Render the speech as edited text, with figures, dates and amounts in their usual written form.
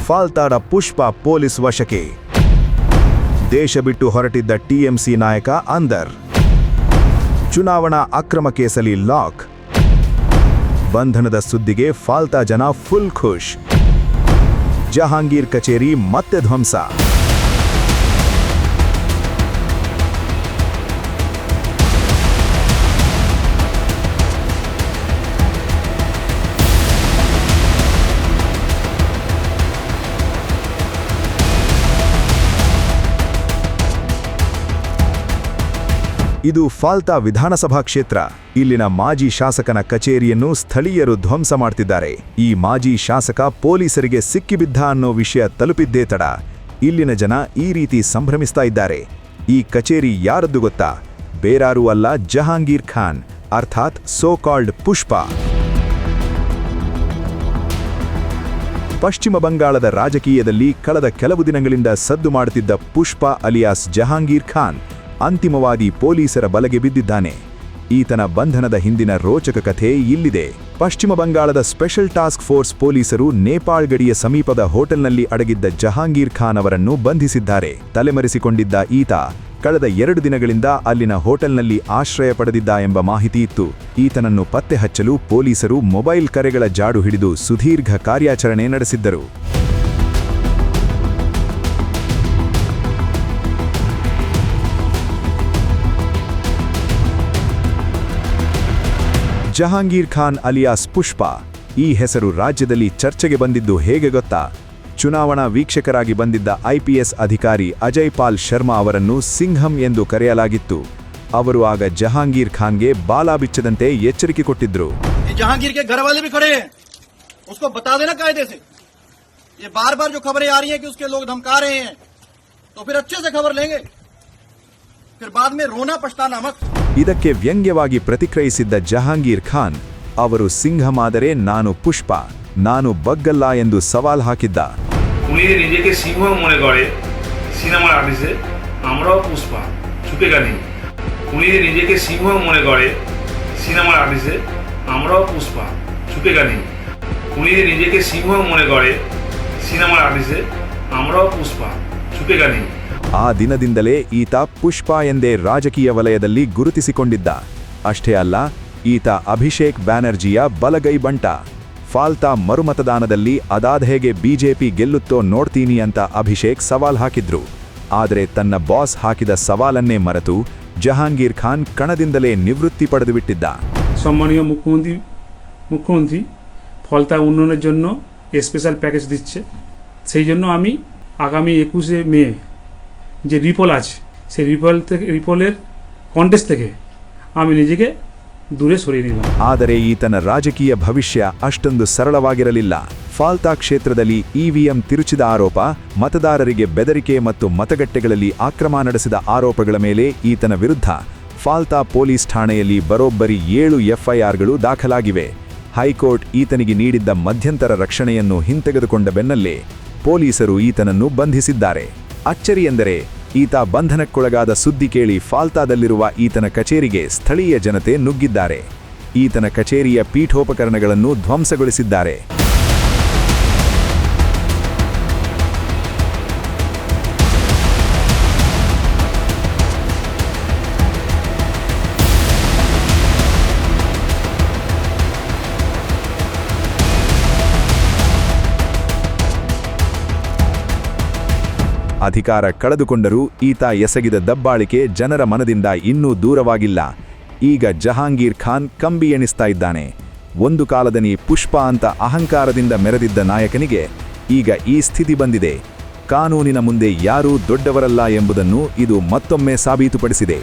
ಫಾಲ್ತಾದ ಪುಷ್ಪ police ವಶಕ್ಕೆ. ದೇಶ ಬಿಟ್ಟು ಹೊರಟಿದ್ದ ಟಿಎಂಸಿ ನಾಯಕ ಅಂದರ್. ಚುನಾವಣಾ ಅಕ್ರಮ ಕೇಸಲ್ಲಿ ಲಾಕ್. ಬಂಧನದ ಸುದ್ದಿಗೆ ಫಾಲ್ತಾ ಜನ ಫುಲ್ ಖುಷ್. ಜಹಾಂಗೀರ್ ಕಚೇರಿ ಮತ್ತೆ ಧ್ವಂಸ. ಇದು ಫಾಲ್ತಾ ವಿಧಾನಸಭಾ ಕ್ಷೇತ್ರ. ಇಲ್ಲಿನ ಮಾಜಿ ಶಾಸಕನ ಕಚೇರಿಯನ್ನು ಸ್ಥಳೀಯರು ಧ್ವಂಸ ಮಾಡ್ತಿದ್ದಾರೆ. ಈ ಮಾಜಿ ಶಾಸಕ ಪೊಲೀಸರಿಗೆ ಸಿಕ್ಕಿಬಿದ್ದ ಅನ್ನೋ ವಿಷಯ ತಲುಪಿದ್ದೇ ತಡ ಇಲ್ಲಿನ ಜನ ಈ ರೀತಿ ಸಂಭ್ರಮಿಸ್ತಾ ಇದ್ದಾರೆ. ಈ ಕಚೇರಿ ಯಾರದ್ದು ಗೊತ್ತಾ? ಬೇರಾರೂ ಅಲ್ಲ, ಜಹಾಂಗೀರ್ ಖಾನ್, ಅರ್ಥಾತ್ ಸೋ ಕಾಲ್ಡ್ ಪುಷ್ಪ. ಪಶ್ಚಿಮ ಬಂಗಾಳದ ರಾಜಕೀಯದಲ್ಲಿ ಕಳೆದ ಕೆಲವು ದಿನಗಳಿಂದ ಸದ್ದು ಮಾಡುತ್ತಿದ್ದ ಪುಷ್ಪ ಅಲಿಯಾಸ್ ಜಹಾಂಗೀರ್ ಖಾನ್ ಅಂತಿಮವಾದಿ ಪೊಲೀಸರ ಬಲೆಗೆ ಬಿದ್ದಿದ್ದಾನೆ. ಈತನ ಬಂಧನದ ಹಿಂದಿನ ರೋಚಕ ಕಥೆ ಇಲ್ಲಿದೆ. ಪಶ್ಚಿಮ ಬಂಗಾಳದ ಸ್ಪೆಷಲ್ ಟಾಸ್ಕ್ ಫೋರ್ಸ್ ಪೊಲೀಸರು ನೇಪಾಳ್ ಗಡಿಯ ಸಮೀಪದ ಹೋಟೆಲ್ನಲ್ಲಿ ಅಡಗಿದ್ದ ಜಹಾಂಗೀರ್ ಖಾನ್ ಅವರನ್ನು ಬಂಧಿಸಿದ್ದಾರೆ. ತಲೆಮರೆಸಿಕೊಂಡಿದ್ದ ಈತ ಕಳೆದ 2 ದಿನಗಳಿಂದ ಅಲ್ಲಿನ ಹೋಟೆಲ್ನಲ್ಲಿ ಆಶ್ರಯ ಪಡೆದಿದ್ದ ಎಂಬ ಮಾಹಿತಿ ಇತ್ತು. ಈತನನ್ನು ಪತ್ತೆ ಹಚ್ಚಲು ಪೊಲೀಸರು ಮೊಬೈಲ್ ಕರೆಗಳ ಜಾಡು ಹಿಡಿದು ಸುದೀರ್ಘ ಕಾರ್ಯಾಚರಣೆ ನಡೆಸಿದ್ದರು. ಜಹಾಂಗೀರ್ ಖಾನ್ ಅಲಿಯಾಸ್ ಪುಷ್ಪ ಈ ಹೆಸರು ರಾಜ್ಯದಲ್ಲಿ ಚರ್ಚೆಗೆ ಬಂದಿದ್ದು ಹೇಗೆ ಗೊತ್ತಾ? ಚುನಾವಣಾ ವೀಕ್ಷಕರಾಗಿ ಬಂದಿದ್ದ ಐಪಿಎಸ್ ಅಧಿಕಾರಿ ಅಜಯ್ ಪಾಲ್ ಶರ್ಮಾ ಅವರನ್ನು ಸಿಂಘಂ ಎಂದು ಕರೆಯಲಾಗಿತ್ತು. ಅವರು ಆಗ ಜಹಾಂಗೀರ್ ಖಾನ್ಗೆ ಬಾಲ ಬಿಚ್ಚದಂತೆ ಎಚ್ಚರಿಕೆ ಕೊಟ್ಟಿದ್ರು. ಜಹಾಂಗೀರ್ के घर वाले भी खड़े हैं, उसको बता देना कायदे से. ये बार-बार जो खबरें आ रही हैं कि उसके लोग धमका रहे हैं, तो फिर अच्छे से खबर लेंगे, फिर बाद में रोना पछताना मत. ಇದಕ್ಕೆ ವ್ಯಂಗ್ಯವಾಗಿ ಪ್ರತಿಕ್ರಿಯಿಸಿದ್ದ ಜಹಾಂಗೀರ್ ಖಾನ್ ಅವರು ಸಿಂಘಂ ಆದರೆ ನಾನು ಪುಷ್ಪ, ನಾನು ಬಗ್ಗಲ್ಲ ಎಂದು ಸವಾಲ್ ಹಾಕಿದ್ದ. উনি নিজেকে সিংহ মনে করে সিনেমার আর্টিস্টে আমরাও পুষ্পা ছুপেগা নেই. উনি নিজেকে সিংহ মনে করে সিনেমার আর্টিস্টে আমরাও পুষ্পা ছুপেগা নেই. উনি নিজেকে সিংহ মনে করে সিনেমার আর্টিস্টে আমরাও পুষ্পা ছুপেগা নেই. ಆ ದಿನದಿಂದಲೇ ಈತ ಪುಷ್ಪ ಎಂದೇ ರಾಜಕೀಯ ವಲಯದಲ್ಲಿ ಗುರುತಿಸಿಕೊಂಡಿದ್ದ. ಅಷ್ಟೇ ಅಲ್ಲ, ಈತ ಅಭಿಷೇಕ್ ಬ್ಯಾನರ್ಜಿಯ ಬಲಗೈ ಬಂಟ. ಫಾಲ್ತಾ ಮರುಮತದಾನದಲ್ಲಿ ಅದಾದ ಹೇಗೆ ಬಿಜೆಪಿ ಗೆಲ್ಲುತ್ತೋ ನೋಡ್ತೀನಿ ಅಂತ ಅಭಿಷೇಕ್ ಸವಾಲ್ ಹಾಕಿದ್ರು. ಆದರೆ ತನ್ನ ಬಾಸ್ ಹಾಕಿದ ಸವಾಲನ್ನೇ ಮರೆತು ಜಹಾಂಗೀರ್ ಖಾನ್ ಕಣದಿಂದಲೇ ನಿವೃತ್ತಿ ಪಡೆದುಬಿಟ್ಟಿದ್ದ. সম্মানীয় মুখ্যমন্ত্রী ফলতা উন্নয়নের জন্য স্পেশাল প্যাকেজ দিচ্ছে, সেই জন্য আমি আগামী 21শে মে যে রিপোল আছে সেই রিপোলের কন্টেস্ট থেকে আমি নিজেকে ದೂರ ಸರಿಯಲಿಲ್ಲ. ಆದರೆ ಈತನ ರಾಜಕೀಯ ಭವಿಷ್ಯ ಅಷ್ಟೊಂದು ಸರಳವಾಗಿರಲಿಲ್ಲ. ಫಾಲ್ತಾ ಕ್ಷೇತ್ರದಲ್ಲಿ ಇವಿಎಂ ತಿರುಚಿದ ಆರೋಪ, ಮತದಾರರಿಗೆ ಬೆದರಿಕೆ ಮತ್ತು ಮತಗಟ್ಟೆಗಳಲ್ಲಿ ಆಕ್ರಮ ನಡೆಸಿದ ಆರೋಪಗಳ ಮೇಲೆ ಈತನ ವಿರುದ್ಧ ಫಾಲ್ತಾ ಪೊಲೀಸ್ ಠಾಣೆಯಲ್ಲಿ ಬರೋಬ್ಬರಿ 7 ಎಫ್ಐಆರ್ಗಳು ದಾಖಲಾಗಿವೆ. ಹೈಕೋರ್ಟ್ ಈತನಿಗೆ ನೀಡಿದ್ದ ಮಧ್ಯಂತರ ರಕ್ಷಣೆಯನ್ನು ಹಿಂತೆಗೆದುಕೊಂಡ ಬೆನ್ನಲ್ಲೇ ಪೊಲೀಸರು ಈತನನ್ನು ಬಂಧಿಸಿದ್ದಾರೆ. ಅಚ್ಚರಿ ಎಂದರೆ ಈತ ಬಂಧನಕ್ಕೊಳಗಾದ ಸುದ್ದಿ ಕೇಳಿ ಫಾಲ್ತಾದಲ್ಲಿರುವ ಈತನ ಕಚೇರಿಗೆ ಸ್ಥಳೀಯ ಜನತೆ ನುಗ್ಗಿದ್ದಾರೆ. ಈತನ ಕಚೇರಿಯ ಪೀಠೋಪಕರಣಗಳನ್ನು ಧ್ವಂಸಗೊಳಿಸಿದ್ದಾರೆ. ಅಧಿಕಾರ ಕಳೆದುಕೊಂಡರೂ ಈತ ಎಸಗಿದ ದಬ್ಬಾಳಿಕೆ ಜನರ ಮನದಿಂದ ಇನ್ನೂ ದೂರವಾಗಿಲ್ಲ. ಈಗ ಜಹಾಂಗೀರ್ ಖಾನ್ ಕಂಬಿ ಎಣಿಸ್ತಾ ಇದ್ದಾನೆ. ಒಂದು ಕಾಲದಲ್ಲಿ ಪುಷ್ಪ ಅಂತ ಅಹಂಕಾರದಿಂದ ಮೆರೆದಿದ್ದ ನಾಯಕನಿಗೆ ಈಗ ಈ ಸ್ಥಿತಿ ಬಂದಿದೆ. ಕಾನೂನಿನ ಮುಂದೆ ಯಾರೂ ದೊಡ್ಡವರಲ್ಲ ಎಂಬುದನ್ನು ಇದು ಮತ್ತೊಮ್ಮೆ ಸಾಬೀತುಪಡಿಸಿದೆ.